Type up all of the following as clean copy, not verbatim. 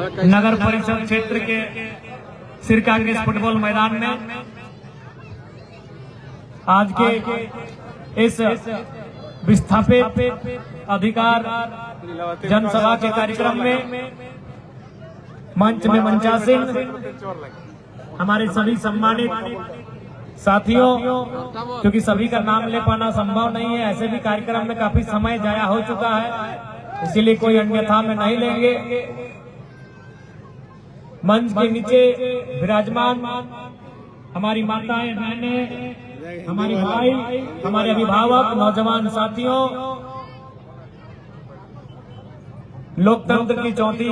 नगर परिषद क्षेत्र के सिरका के फुटबॉल मैदान में आज के इस विस्थापित अधिकार जनसभा के कार्यक्रम में मंच में मंचासीन हमारे सभी सम्मानित साथियों, क्योंकि सभी का नाम ले पाना संभव नहीं है, ऐसे भी कार्यक्रम में काफी समय जाया हो चुका है, इसीलिए कोई अन्यथा में नहीं लेंगे। मंच के नीचे विराजमान हमारी माताएं, बहनें, हमारे भाई, हमारे अभिभावक, नौजवान साथियों, लोकतंत्र की चौथी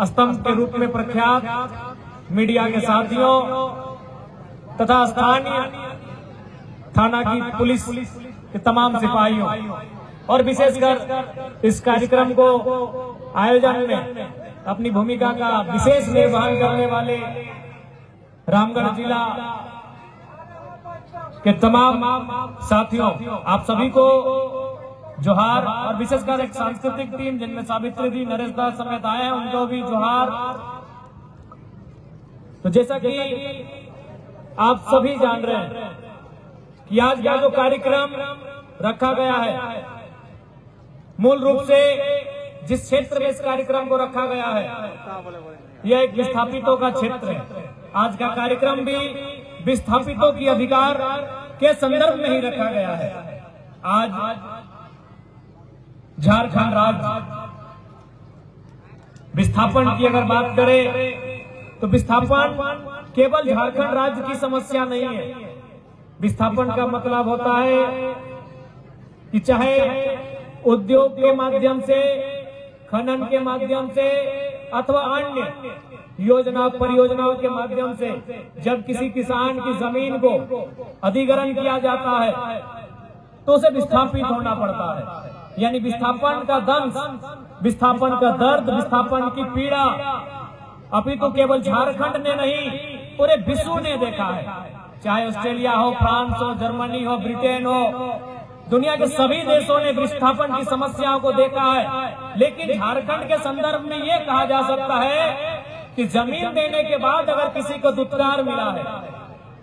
स्तंभ के रूप में प्रख्यात मीडिया के साथियों तथा स्थानीय थाना की पुलिस के तमाम सिपाहियों और विशेषकर इस कार्यक्रम को आयोजन में अपनी भूमिका का विशेष निर्वहन करने वाले रामगढ़ जिला के तमाम साथियों, आप सभी को जोहार। और विशेषकर एक सांस्कृतिक टीम जिनमें सावित्री दी, नरेश दास समेत आए हैं, उनको भी जोहार। तो जैसा कि आप सभी जान रहे हैं कि आज का जो कार्यक्रम रखा गया है, मूल रूप से जिस क्षेत्र में इस कार्यक्रम को रखा गया है यह एक विस्थापितों का क्षेत्र है। आज का कार्यक्रम भी विस्थापितों की अधिकार के संदर्भ में ही रखा गया है। आज झारखंड राज्य विस्थापन की अगर बात करें तो विस्थापन केवल झारखंड राज्य की समस्या नहीं है। विस्थापन का मतलब होता है कि चाहे उद्योग के माध्यम से, खनन के माध्यम से अथवा अन्य योजना परियोजनाओं के माध्यम से जब किसी किसान की जमीन को अधिग्रहण किया जाता है तो उसे विस्थापित होना पड़ता है। यानी विस्थापन का दंश, विस्थापन का दर्द, विस्थापन की पीड़ा अभी तो केवल झारखंड ने नहीं पूरे विश्व ने देखा है। चाहे ऑस्ट्रेलिया हो, फ्रांस हो, जर्मनी हो, ब्रिटेन हो, दुनिया के सभी देशों ने विस्थापन की समस्याओं को देखा है। लेकिन झारखंड के संदर्भ में ये कहा जा सकता है कि जमीन देने के बाद अगर किसी को दुत्कार मिला है,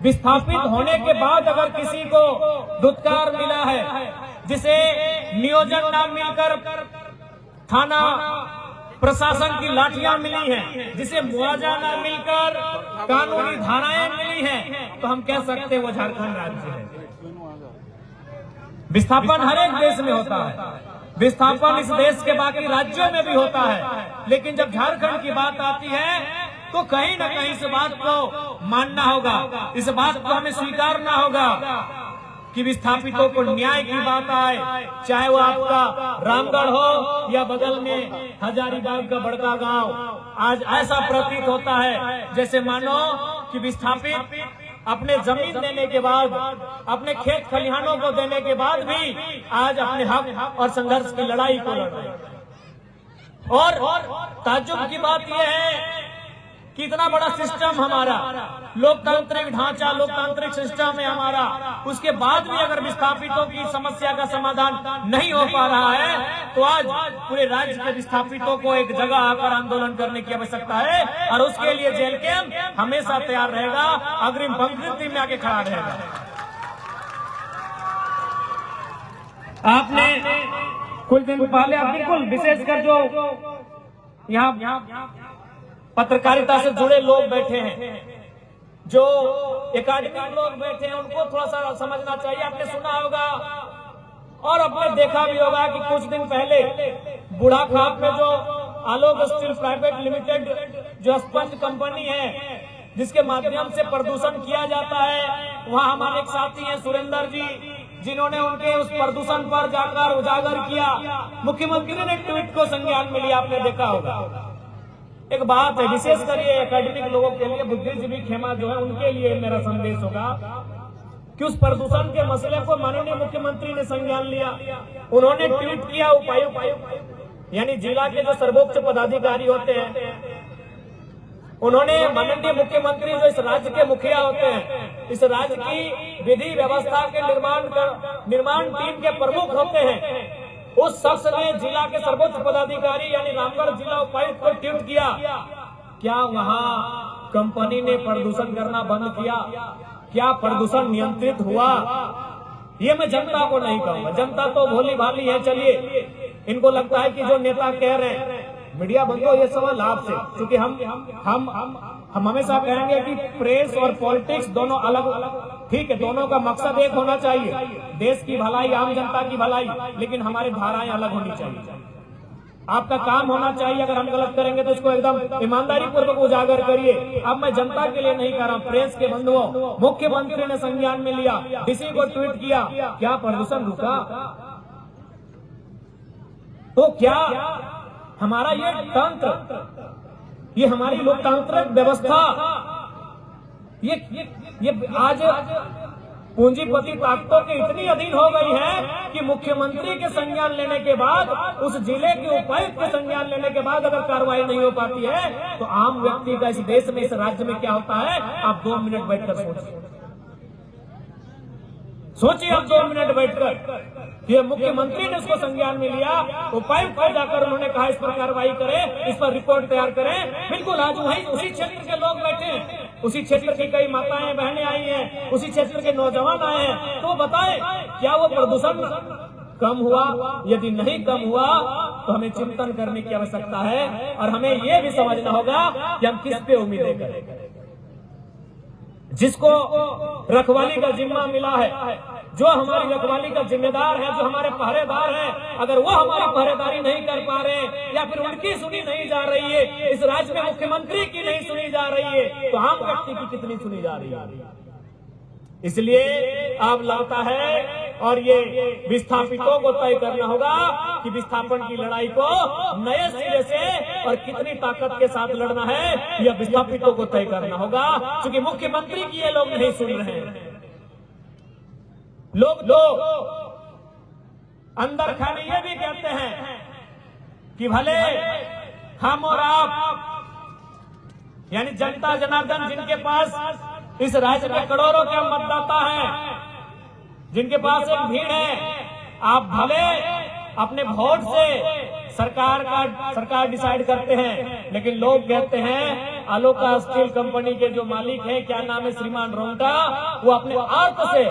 विस्थापित होने के बाद अगर किसी को दुत्कार मिला है, जिसे नियोजन ना मिलकर थाना प्रशासन की लाठियां मिली हैं, जिसे मुआवजा ना मिलकर कानूनी धाराएं मिली हैं, तो हम कह सकते हैं वो झारखंड राज्य है। विस्थापन हर एक देश में होता है, विस्थापन इस देश के बाकी राज्यों में भी होता है, लेकिन जब झारखंड की बात आती है तो कहीं न कहीं इस बात को मानना होगा, इस बात को हमें स्वीकारना होगा कि विस्थापितों को न्याय की बात आए, चाहे वो आपका रामगढ़ हो या बगल में हजारीबाग का बड़का गांव। आज ऐसा प्रतीत होता है जैसे मानो कि विस्थापित अपने जमीन देने के बाद, अपने खेत खलिहानों को देने के बाद भी आज अपने हक और संघर्ष की लड़ाई को लड़ रहे हैं। और ताज्जुब की बात यह है कि इतना बड़ा सिस्टम हमारा, लोकतांत्रिक ढांचा, लोकतांत्रिक सिस्टम है हमारा, उसके बाद भी अगर विस्थापितों की समस्या का समाधान नहीं हो पा रहा है तो आज पूरे राज्य के विस्थापितों को एक जगह आकर आंदोलन करने की आवश्यकता है। और उसके लिए जेल कैंप हमेशा तैयार रहेगा, अग्रिम पंक्ति में आके खड़ा रहेगा। आपने कुछ दिन पहले आप बिल्कुल विशेषकर जो यहाँ पत्रकारिता से जुड़े लोग बैठे हैं, जो एकेडमिक लोग बैठे हैं, उनको थोड़ा सा समझना चाहिए। आपने सुना होगा और आपने देखा भी होगा कि कुछ दिन पहले बुढ़ाखाप में जो आलोक स्टील प्राइवेट लिमिटेड जो स्पंज कंपनी है जिसके माध्यम से प्रदूषण किया जाता है, वहाँ हमारे एक साथी हैं सुरेंद्र जी, जिन्होंने उनके उस प्रदूषण पर जाकर उजागर किया। मुख्यमंत्री ने ट्वीट को संज्ञान में लिया, आपने देखा होगा। एक बात है, विशेषकर ये एकेडमिक लोगों के लिए, बुद्धिजीवी खेमा जो है उनके लिए मेरा संदेश होगा कि उस प्रदूषण के मसले को माननीय मुख्यमंत्री ने संज्ञान लिया। उन्होंने ट्वीट किया, उपायुक्त यानी जिला के जो सर्वोच्च पदाधिकारी होते हैं, उन्होंने माननीय मुख्यमंत्री जो इस राज्य के मुखिया होते हैं, इस राज्य की विधि व्यवस्था के निर्माण टीम के प्रमुख होते हैं, उस शख्स ने जिला के सर्वोच्च पदाधिकारी यानी रामगढ़ जिला उपायुक्त को ट्वीट किया, क्या वहां कंपनी ने प्रदूषण करना बंद किया? क्या प्रदूषण नियंत्रित हुआ? ये मैं जनता को नहीं कहूंगा, जनता तो भोली भाली है। चलिए, इनको लगता है कि जो नेता कह रहे हैं, मीडिया बंदो ये सवाल आपसे, क्योंकि हम हमेशा कहेंगे कि प्रेस और पॉलिटिक्स दोनों अलग, ठीक है, दोनों का मकसद एक होना चाहिए, देश की भलाई, आम जनता की भलाई, लेकिन हमारी धाराएं अलग होनी चाहिए। आपका काम होना चाहिए, अगर हम गलत करेंगे तो उसको एकदम ईमानदारी पूर्वक उजागर करिए। अब मैं जनता के लिए नहीं कह रहा हूं, प्रेस के बंधुओं, मुख्यमंत्री ने संज्ञान में लिया, डीसी को ट्वीट किया, क्या प्रदूषण रुका? तो क्या हमारा ये तंत्र, ये हमारी लोकतांत्रिक व्यवस्था, ये आज पूंजीपति ताकतों के इतनी अधीन हो गई है कि मुख्यमंत्री के संज्ञान लेने के बाद, उस जिले के उपायुक्त के संज्ञान लेने के बाद अगर कार्रवाई नहीं हो पाती है तो आम व्यक्ति का इस देश में, इस राज्य में क्या होता है? आप 2 मिनट बैठकर सोचिए, आप 2 मिनट बैठकर। ये मुख्यमंत्री ने उसको संज्ञान में लिया, उपायुक्त को जाकर उन्होंने कहा इस पर कार्रवाई करें, इस पर रिपोर्ट तैयार करें। बिल्कुल, आज वही उसी क्षेत्र के लोग बैठे हैं, उसी क्षेत्र की कई माताएं बहनें आई हैं, उसी क्षेत्र के नौजवान आए हैं, तो बताएं क्या वो प्रदूषण कम हुआ? यदि नहीं कम हुआ तो हमें चिंतन करने की आवश्यकता है, और हमें ये भी समझना होगा कि हम किस पे उम्मीदें करें। जिसको रखवाली का जिम्मा मिला है, जो हमारी रखवाली का जिम्मेदार है, जो हमारे पहरेदार हैं, अगर वो हमारी पहरेदारी नहीं कर पा रहे या फिर उनकी सुनी नहीं जा रही है, इस राज्य में मुख्यमंत्री की नहीं सुनी जा रही है, तो आम व्यक्ति की कितनी सुनी जा रही है? इसलिए अब लगता है, और ये विस्थापितों को तय करना होगा कि विस्थापन की लड़ाई को नए सिरे से और कितनी ताकत के साथ लड़ना है, यह विस्थापितों को तय करना होगा, क्योंकि मुख्यमंत्री की ये लोग नहीं सुन रहे हैं। लोग तो अंदर खाने ये भी कहते हैं कि भले हम और आप, यानी जनता जनार्दन, जिनके पास इस राज्य के करोड़ों के मतदाता हैं, जिनके पास एक भीड़ है, आप भले अपने वोट से सरकार डिसाइड करते हैं, लेकिन लोग कहते हैं आलोका स्टील कंपनी के जो मालिक हैं, क्या नाम है, श्रीमान रोंगटा, वो अपने अर्थ से,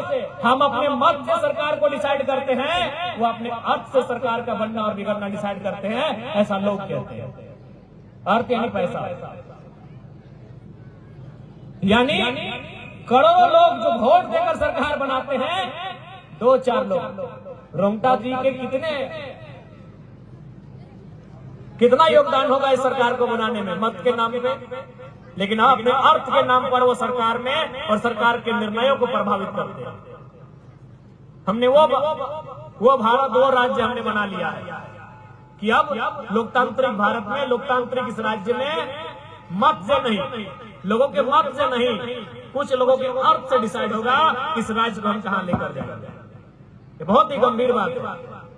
हम अपने मत से सरकार को डिसाइड करते हैं, वो अपने अर्थ से सरकार का बनना और बिगड़ना डिसाइड करते हैं, ऐसा लोग कहते हैं। अर्थ यानी पैसा, यानी करोड़ों लोग जो वोट देकर सरकार बनाते हैं, 2-4 लोग। रोंगटा जी के कितना योगदान होगा इस सरकार को बनाने में, मत के नाम पे, लेकिन अपने अर्थ के नाम पर वो सरकार में और सरकार के निर्णयों को प्रभावित करते हैं। हमने वो भारत, वो राज्य हमने बना लिया है कि अब लोकतांत्रिक भारत में, लोकतांत्रिक इस राज्य में मत से नहीं, लोगों के मत से नहीं, कुछ लोगों के अर्थ से डिसाइड होगा इस राज्य को हम कहां लेकर जाएंगे। ये बहुत ही गंभीर बात है,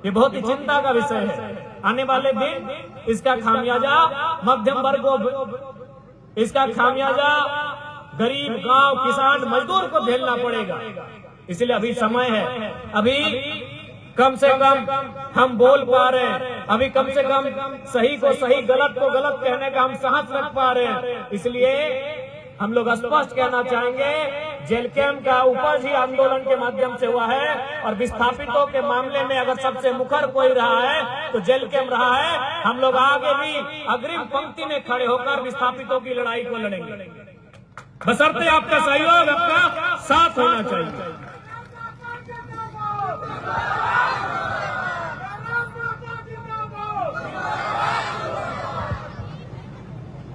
ये बहुत ही चिंता का विषय है। आने वाले दिन इसका खामियाजा मध्यम वर्ग को, इसका खामियाजा गरीब, गांव, किसान, मजदूर को झेलना पड़ेगा। इसलिए अभी समय है, अभी कम से कम हम बोल पा रहे हैं, अभी कम से कम सही को सही, गलत को गलत कहने का हम साहस रख पा रहे हैं। इसलिए हम लोग स्पष्ट कहना चाहेंगे, जेल कैंप का उपज ही आंदोलन के माध्यम से हुआ है, और विस्थापितों के मामले में अगर सबसे मुखर कोई रहा है तो जेल कैंप रहा है। हम लोग आगे भी अग्रिम पंक्ति में खड़े होकर विस्थापितों की लड़ाई को लड़ेंगे, बशर्ते आपका सहयोग, आपका साथ होना चाहिए।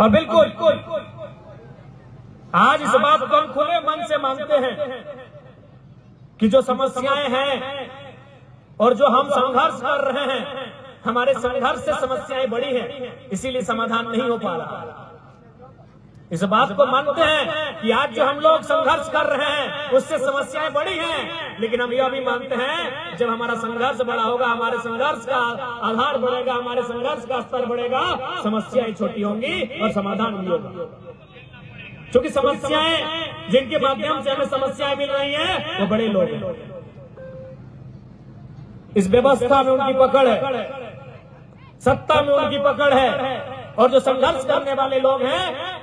और बिल्कुल आज इस बात को हम खुले मन से मानते हैं कि जो समस्याएं हैं और जो हम संघर्ष कर रहे हैं, हमारे संघर्ष से समस्याएं बड़ी हैं, इसीलिए समाधान नहीं हो पा रहा। इस बात को मानते हैं कि आज जो हम लोग संघर्ष कर रहे हैं उससे समस्याएं बड़ी हैं, लेकिन हम यह भी मानते हैं जब हमारा संघर्ष बड़ा होगा, हमारे संघर्ष का आधार बढ़ेगा, हमारे संघर्ष का स्तर बढ़ेगा, समस्याएं छोटी होंगी और समाधान भी होगा। क्योंकि समस्याएं, जिनके माध्यम से हमें समस्याएं मिल रही हैं, वो बड़े लोग हैं। इस व्यवस्था में उनकी पकड़ है, सत्ता में उनकी पकड़ है, और जो संघर्ष करने वाले लोग हैं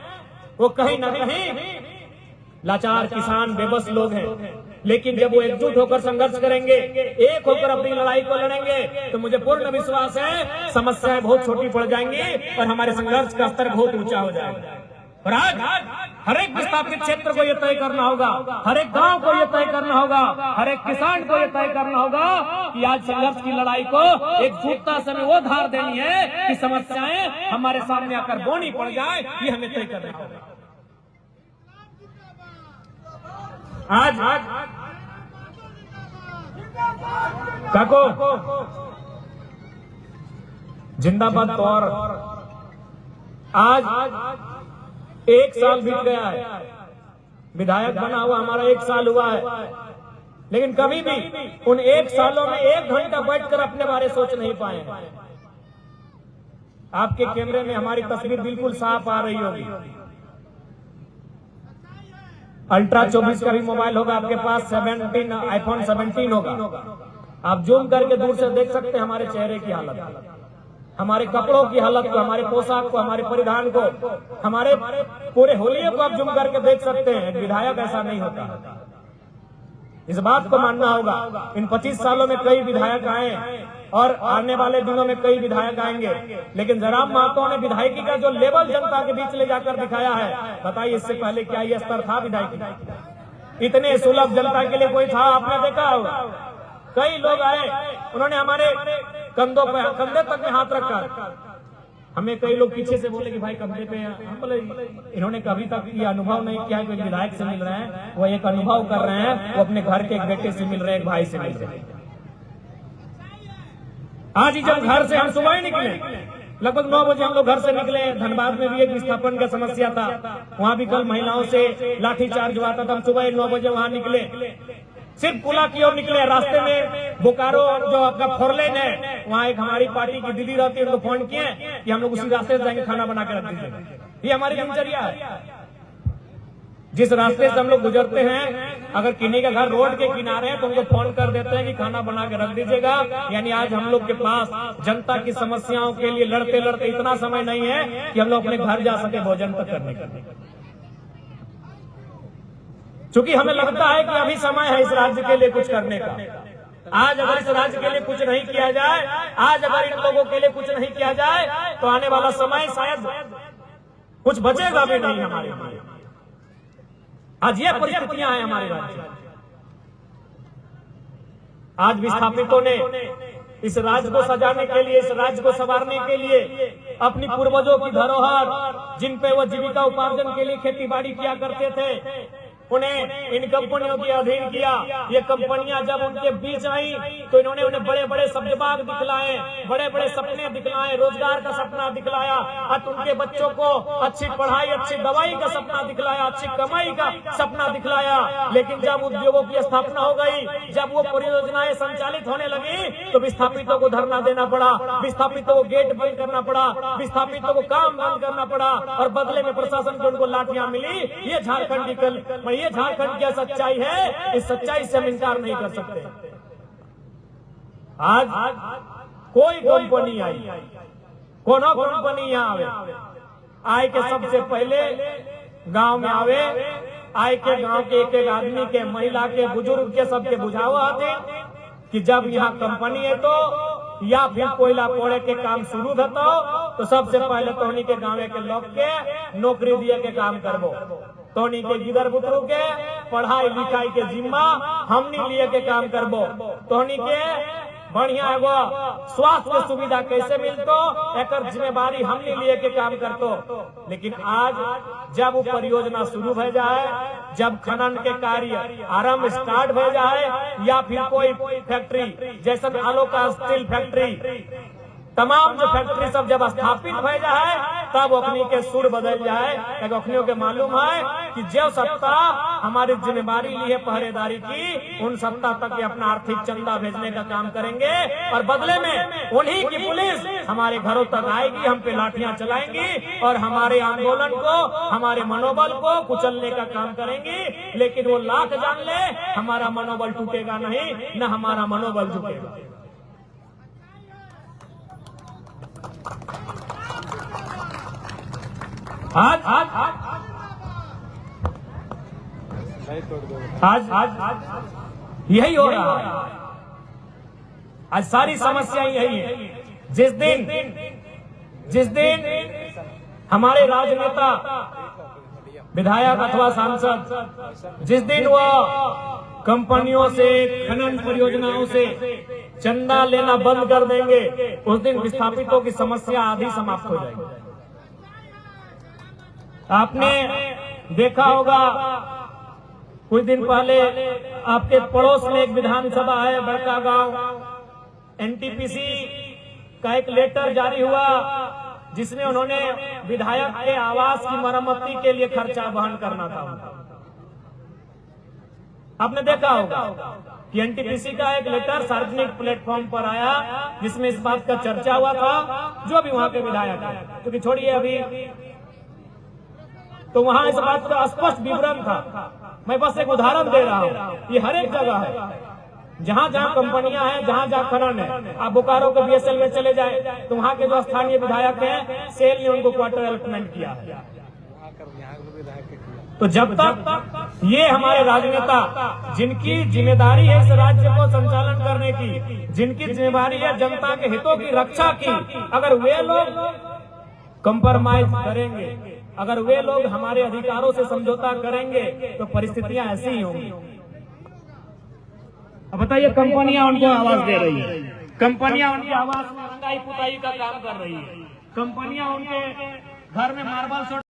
वो कहीं ना कहीं लाचार किसान बेबस लोग हैं। लेकिन जब वो एकजुट होकर संघर्ष करेंगे, एक होकर अपनी लड़ाई को लड़ेंगे, तो मुझे पूर्ण विश्वास है समस्याएं बहुत छोटी पड़ जाएंगी और हमारे संघर्ष का स्तर बहुत ऊंचा हो जाएगा। और आज हर एक विस्थापित क्षेत्र को यह तय करना होगा, हर एक गांव को यह तय करना होगा, हर एक किसान को यह तय करना होगा कि आज संघर्ष की लड़ाई को एकजुटता से वो धार देनी है कि समस्याएं हमारे सामने आकर बोनी पड़ जाए, ये हमें तय करना होगा। आज काको जिंदाबाद तौर आज 1 साल बीत गया है, विधायक बना हुआ हमारा 1 साल हुआ है, लेकिन कभी भी उन 1 सालों में 1 घंटा बैठकर अपने बारे सोच नहीं पाए। आपके कैमरे में हमारी तस्वीर बिल्कुल साफ आ रही होगी। अल्ट्रा 24 का भी मोबाइल होगा आपके पास, 17 आईफोन 17 होगा। आप जूम करके दूर से देख सकते हैं हमारे चेहरे की हालत, हमारे कपड़ों की हालत को, हमारे पोशाक को, हमारे परिधान को, हमारे पूरे होलिये को आप जूम करके देख सकते हैं। विधायक ऐसा नहीं होता, इस बात को मानना होगा। इन 25 सालों में कई विधायक आए और आने वाले दिनों में कई विधायक आएंगे, लेकिन जयराम महतो ने विधायकी का जो लेवल जनता के बीच ले जाकर दिखाया है, बताइए इससे पहले क्या ये स्तर था विधायकी? इतने सुलभ जनता के लिए कोई था? आपने देखा होगा कई लोग आए, उन्होंने हमारे कंधों पे, कंधे तक में हाथ रखा। हमें कई लोग पीछे से बोले कि भाई कंधे पे, हम बोले इन्होंने कभी तक ये अनुभव नहीं किया कि विधायक से मिल रहे हैं, वो एक अनुभव कर रहे हैं, वो अपने घर के एक बेटे से मिल रहे हैं, एक भाई से मिल रहे हैं। आज ही जब घर से हम सुबह ही निकले, लगभग 9 बजे हम लोग घर से निकले। धनबाद में भी एक विस्थापन का समस्या था, वहां भी कल महिलाओं से लाठीचार्ज हुआ था, तो हम सुबह 9 बजे वहां निकले, सिर्फ पुला की ओर निकले। रास्ते में बोकारो जो आपका 4 लेन है, वहाँ एक हमारी पार्टी की दीदी रहती है, उनको फोन किए कि हम लोग उसी रास्ते से जाएंगे, खाना बना के रख दीजिए। ये हमारी दिनचर्या है। जिस रास्ते से हम लोग गुजरते हैं, अगर किन्हीं का घर रोड के किनारे है तो उनको फोन कर देते हैं कि खाना बना के रख दीजिएगा। यानी आज हम लोग के पास जनता की समस्याओं के लिए लड़ते लड़ते इतना समय नहीं है कि हम लोग अपने घर जा सके भोजन तक करने का। चूंकि हमें लगता है कि अभी समय है इस राज्य के लिए कुछ करने का। आज अगर इस राज्य के लिए कुछ नहीं किया जाए, आज अगर इन लोगों के लिए कुछ नहीं किया जाए, तो आने वाला समय शायद कुछ बचेगा भी नहीं हमारे लिए। आज ये परिस्थितियां हैं हमारे राज्य में। आज विस्थापितों ने इस राज्य को सजाने के लिए, इस राज्य को संवारने के लिए अपनी पूर्वजों की धरोहर, जिन पे वो जीविका उपार्जन के लिए खेती बाड़ी किया करते थे, उन्हें इन कंपनियों के अधीन किया। ये कंपनियां जब उनके बीच आई तो इन्होंने उन्हें बड़े बड़े सब्ज बाग दिखलाए, बड़े बड़े सपने दिखलाए, रोजगार का सपना दिखलाया, उनके बच्चों को अच्छी पढ़ाई, अच्छी दवाई का सपना दिखलाया, अच्छी कमाई का सपना दिखलाया। लेकिन जब उद्योगों की स्थापना हो गई, जब वो परियोजनाएं संचालित होने लगी, तो विस्थापितों को धरना देना पड़ा, विस्थापितों को गेट बंद करना पड़ा, विस्थापितों को काम बंद करना पड़ा, और बदले में प्रशासन को उनको लाठियां मिली। ये झारखंड की ये झारखंड की सच्चाई है, इस सच्चाई से हम इनकार नहीं कर सकते। आज कोई कंपनी आई, कोनो कंपनी यहाँ आए के सबसे पहले गांव में आवे, आए के गांव के एक एक आदमी के, महिला के, बुजुर्ग के, सबके बुझावा आते कि जब यहाँ कंपनी है तो या फिर कोयला पोड़े के काम शुरू होता हो, तो सबसे पहले तोहनी के गाँव के लोग के नौकरी दिए के काम करबो, तोहनी के गिदर बुतरू के पढ़ाई लिखाई के जिम्मा हमनी लिए के काम करबो, तोहनी के बढ़िया एगो स्वास्थ्य सुविधा कैसे मिलतो, एक जिम्मेवारी हमने लिए के काम करतो। लेकिन आज जब वो परियोजना शुरू हो जाए, जब खनन के कार्य आरंभ स्टार्ट हो जाए, या फिर कोई फैक्ट्री जैसे आलोका स्टील फैक्ट्री, तमाम जो फैक्ट्री सब जब स्थापित हो जाए, तब अखनी के सुर बदल जाए। अखनियों के मालूम है कि जो सत्ता हमारी जिम्मेवारी ली है पहरेदारी की, उन सत्ता तक अपना आर्थिक चंदा भेजने का काम करेंगे, और बदले में उन्हीं की पुलिस हमारे घरों तक आएगी, हम पे लाठियां चलाएंगी और हमारे आंदोलन को, हमारे मनोबल को कुचलने का काम करेंगी। लेकिन वो लाख जान ले, हमारा मनोबल टूटेगा नहीं, न हमारा मनोबल झुकेगा। आज यही हो रहा है। आज सारी समस्या यही है। जिस दिन हमारे राजनेता, विधायक अथवा सांसद जिस दिन वह कंपनियों से, खनन परियोजनाओं से चंदा लेना बंद कर देंगे, उस दिन विस्थापितों की समस्या आधी समाप्त हो जाएगी। आपने देखा होगा कुछ दिन पहले आपके पड़ोस में एक विधानसभा है बड़कागांव, एनटीपीसी का एक लेटर जारी हुआ जिसमें उन्होंने विधायक के आवास की मरम्मती के लिए खर्चा वहन करना था। आपने देखा होगा कि एनटीपीसी का एक लेटर सार्वजनिक प्लेटफॉर्म पर आया जिसमें इस बात का चर्चा हुआ था, जो भी वहां के विधायक है, क्योंकि छोड़िए अभी, तो वहां इस बात का स्पष्ट विवरण था। मैं बस एक उदाहरण दे रहा हूं, ये हर एक जगह है, जहां जहां कंपनियां हैं, जहां जहां खनन है। आप बोकारो के बीएसएल में चले जाए तो वहां के जो स्थानीय विधायक हैं, सेल ने उनको क्वार्टर अलॉटमेंट किया। तो जब तक ये हमारे राजनेता, जिनकी जिम्मेदारी है इस राज्य को संचालन करने की, जिनकी जिम्मेदारी है जनता के हितों की रक्षा की, अगर वे लोग कंप्रोमाइज करेंगे, अगर वे लोग हमारे अधिकारों से समझौता करेंगे, तो परिस्थितियां ऐसी ही होंगी। अब बताइए, कंपनियां उनको आवाज दे रही है, कंपनियां उनकी आवाज में रंगाई पुताई का काम कर रही है, कंपनियां उनके घर में मार्बल